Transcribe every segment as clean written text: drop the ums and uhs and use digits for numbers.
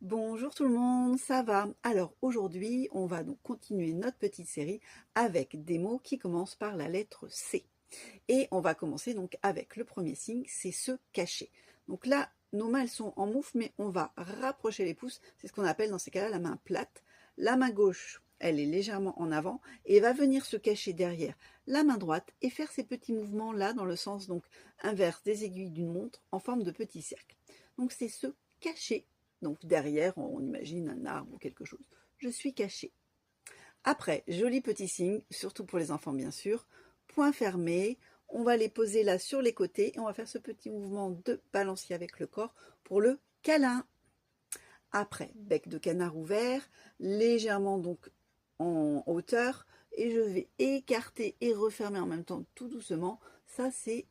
Bonjour tout le monde, ça va? Alors aujourd'hui, on va donc continuer notre petite série avec des mots qui commencent par la lettre C. Et on va commencer donc avec le premier signe, c'est se cacher. Donc là, nos mains elles sont en moufle, mais on va rapprocher les pouces. C'est ce qu'on appelle dans ces cas-là la main plate. La main gauche, elle est légèrement en avant et va venir se cacher derrière la main droite et faire ces petits mouvements là dans le sens donc inverse des aiguilles d'une montre en forme de petit cercle. Donc c'est se cacher. Donc derrière, on imagine un arbre ou quelque chose. Je suis caché. Après, joli petit signe, surtout pour les enfants bien sûr. Poing fermé, on va les poser là sur les côtés et on va faire ce petit mouvement de balancier avec le corps pour le câlin. Après, bec de canard ouvert, légèrement donc en hauteur et je vais écarter et refermer en même temps tout doucement. Ça c'est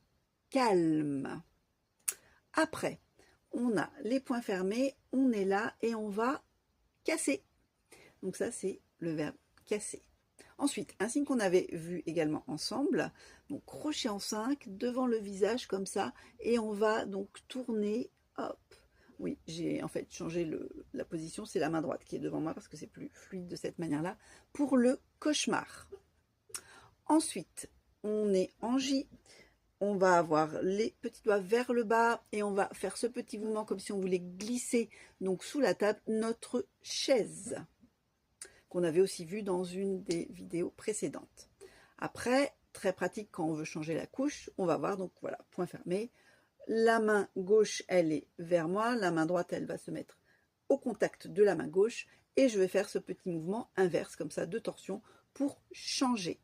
calme. Après, on a les poings fermés, on est là et on va casser. Donc ça, c'est le verbe casser. Ensuite, un signe qu'on avait vu également ensemble, donc crochet en 5 devant le visage comme ça, et on va donc tourner, hop. Oui, j'ai en fait changé la position, c'est la main droite qui est devant moi parce que c'est plus fluide de cette manière-là, pour le cauchemar. Ensuite, on est en J, on va avoir les petits doigts vers le bas et on va faire ce petit mouvement comme si on voulait glisser donc sous la table notre chaise qu'on avait aussi vu dans une des vidéos précédentes. Après, très pratique quand on veut changer la couche, on va voir donc voilà, point fermé. La main gauche, elle est vers moi, la main droite, elle va se mettre au contact de la main gauche et je vais faire ce petit mouvement inverse comme ça de torsion pour changer.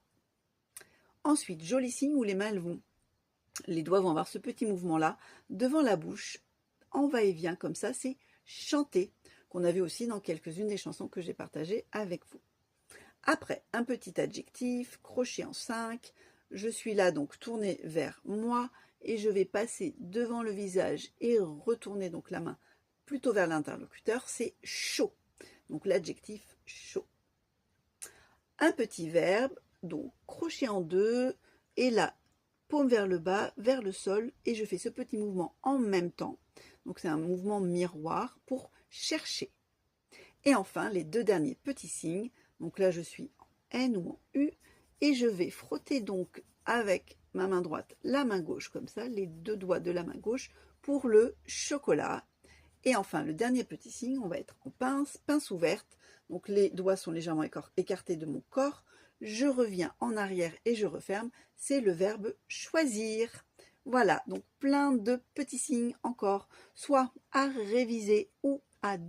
Ensuite, joli signe où les mains elles vont les doigts vont avoir ce petit mouvement-là devant la bouche, en va-et-vient comme ça, c'est chanter, qu'on avait aussi dans quelques-unes des chansons que j'ai partagées avec vous. Après, un petit adjectif, crochet en 5, je suis là donc tournée vers moi et je vais passer devant le visage et retourner donc la main plutôt vers l'interlocuteur, c'est chaud. Donc l'adjectif chaud. Un petit verbe, donc crochet en 2 et là paume vers le bas, vers le sol, et je fais ce petit mouvement en même temps. Donc c'est un mouvement miroir pour chercher. Et enfin, les deux derniers petits signes. Donc là, je suis en N ou en U, et je vais frotter donc avec ma main droite la main gauche, comme ça, les deux doigts de la main gauche, pour le chocolat. Et enfin, le dernier petit signe, on va être en pince, pince ouverte. Donc les doigts sont légèrement écartés de mon corps. Je reviens en arrière et je referme. C'est le verbe choisir. Voilà, donc plein de petits signes encore, soit à réviser ou à